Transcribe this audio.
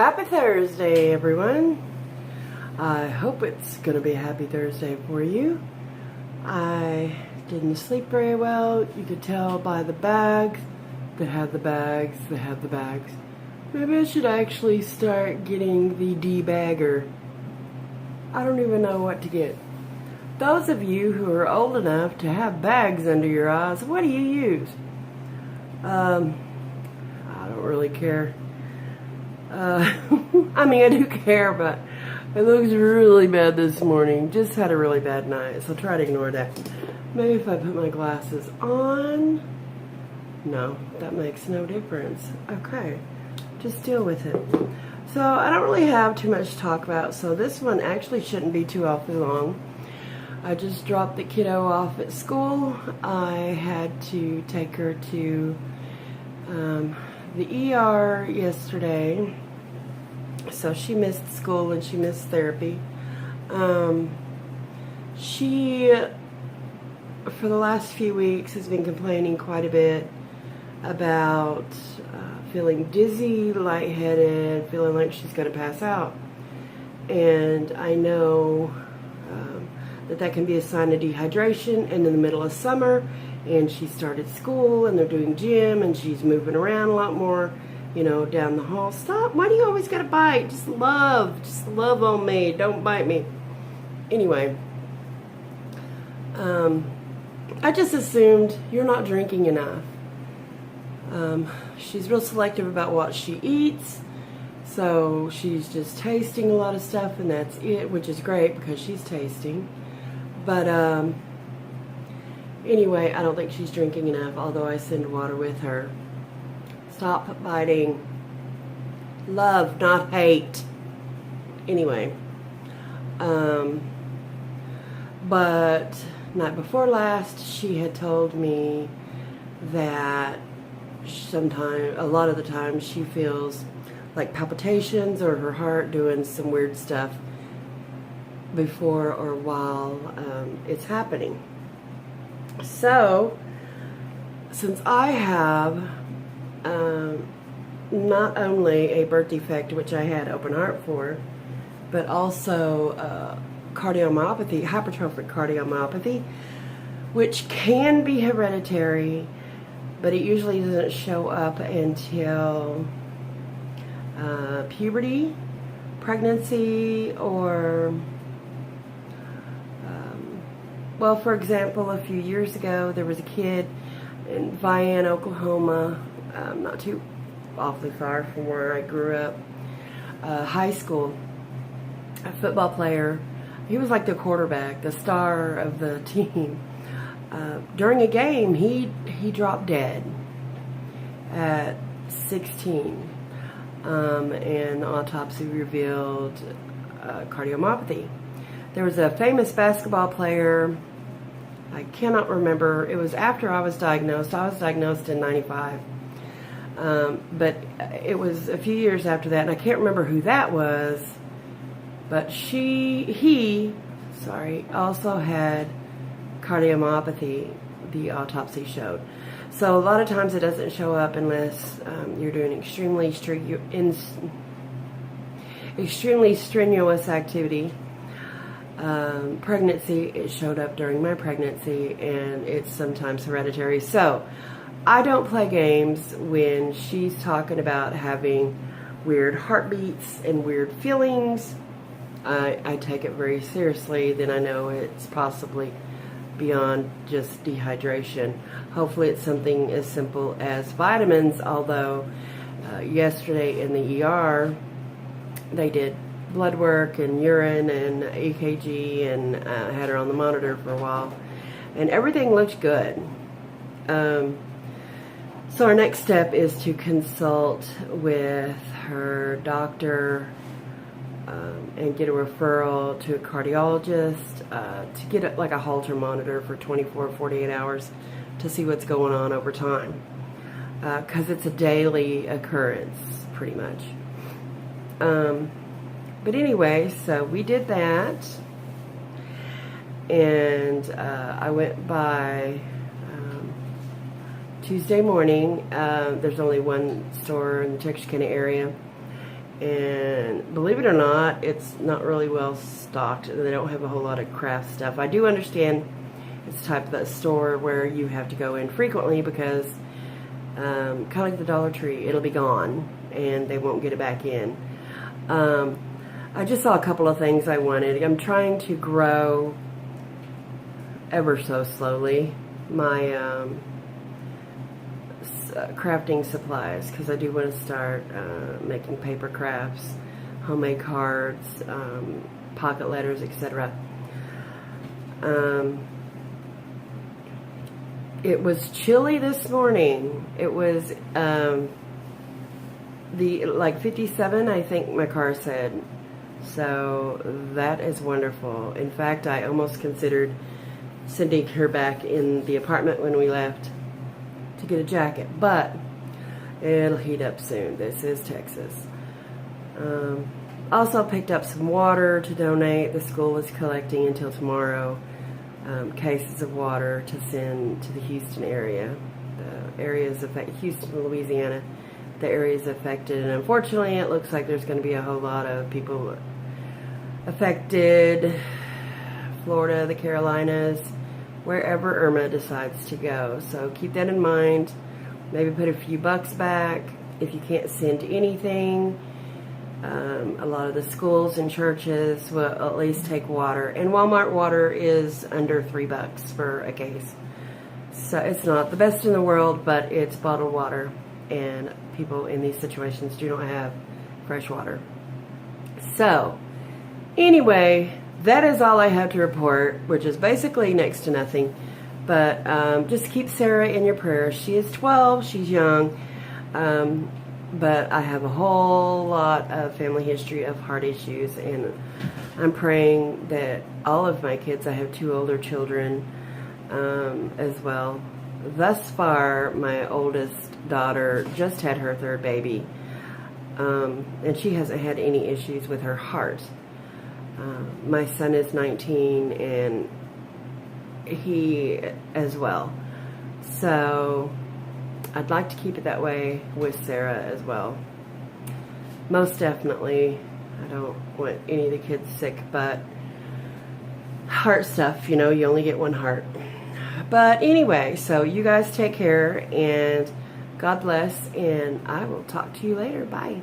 Happy Thursday, everyone. I hope it's going to be a happy Thursday for you. I didn't sleep very well. You could tell by the bags. They have the bags. They have the bags. Maybe I should actually start getting the debagger. I don't even know what to get. Those of you who are old enough to have bags under your eyes, what do you use? I don't really care. I mean, I do care, but it looks really bad this morning. Just had a really bad night, so try to ignore that. Maybe if I put my glasses on. No, that makes no difference. Okay, just deal with it. So I don't really have too much to talk about, so this one actually shouldn't be too awfully long. I just dropped the kiddo off at school. I had to take her to the ER yesterday. So she missed school and she missed therapy. She, for the last few weeks, has been complaining quite a bit about feeling dizzy, lightheaded, feeling like she's going to pass out. And I know that can be a sign of dehydration, and in the middle of summer, and she started school, and they're doing gym, and she's moving around a lot more, you know, down the hall. Stop, why do you always gotta bite? Just love on me, don't bite me. Anyway, I just assumed you're not drinking enough. She's real selective about what she eats, so she's just tasting a lot of stuff, and that's it, which is great because she's tasting. But anyway, I don't think she's drinking enough, although I send water with her. Stop biting. Love, not hate. Anyway, but night before last, she had told me that a lot of the time, she feels like palpitations or her heart doing some weird stuff before or while it's happening. So, since I have not only a birth defect, which I had open heart for, but also cardiomyopathy, hypertrophic cardiomyopathy, which can be hereditary, but it usually doesn't show up until puberty, pregnancy, or well, for example, a few years ago, there was a kid in Vian, Oklahoma, not too awfully far from where I grew up, high school, a football player. He was like the quarterback, the star of the team. During a game, he dropped dead at 16, and autopsy revealed cardiomyopathy. There was a famous basketball player, I cannot remember, it was after I was diagnosed. I was diagnosed in 95, but it was a few years after that, and I can't remember who that was, but he also had cardiomyopathy, the autopsy showed. So a lot of times it doesn't show up unless you're doing extremely strenuous activity. Pregnancy, it showed up during my pregnancy, and it's sometimes hereditary. So I don't play games when she's talking about having weird heartbeats and weird feelings. I take it very seriously. Then I know it's possibly beyond just dehydration. Hopefully it's something as simple as vitamins, although yesterday in the ER they did blood work and urine and EKG, and had her on the monitor for a while, and everything looked good. So our next step is to consult with her doctor and get a referral to a cardiologist to get like a Holter monitor for 24 or 48 hours to see what's going on over time, because it's a daily occurrence pretty much. But anyway, so we did that, and I went by Tuesday morning. There's only one store in the Texarkana area, And believe it or not, it's not really well stocked. They don't have a whole lot of craft stuff. I do understand it's the type of that store where you have to go in frequently because kind of like the Dollar Tree, it'll be gone and they won't get it back in. I just saw a couple of things I wanted. I'm trying to grow ever so slowly my crafting supplies, because I do want to start making paper crafts, homemade cards, pocket letters, etc. It was chilly this morning. It was like 57, I think my car said. So that is wonderful. In fact, I almost considered sending her back in the apartment when we left to get a jacket, but it'll heat up soon. This is Texas. Also picked up some water to donate. The school is collecting until tomorrow cases of water to send to the Houston area. The areas affected, Houston, Louisiana, the areas affected, and unfortunately it looks like there's going to be a whole lot of people affected. Florida, the Carolinas, wherever Irma decides to go. So keep that in mind. Maybe put a few bucks back if you can't send anything. A lot of the schools and churches will at least take water, and Walmart water is under $3 for a case. So it's not the best in the world, but it's bottled water, and people in these situations do not have fresh water. So anyway, that is all I have to report, which is basically next to nothing. But just keep Sarah in your prayers. She is 12. She's young. But I have a whole lot of family history of heart issues. And I'm praying that all of my kids, I have 2 older children as well. Thus far, my oldest daughter just had her 3rd baby. And she hasn't had any issues with her heart. My son is 19 and he as well. So I'd like to keep it that way with Sarah as well. Most definitely. I don't want any of the kids sick, but heart stuff, you know, you only get one heart. But anyway, so you guys take care and God bless, and I will talk to you later. Bye.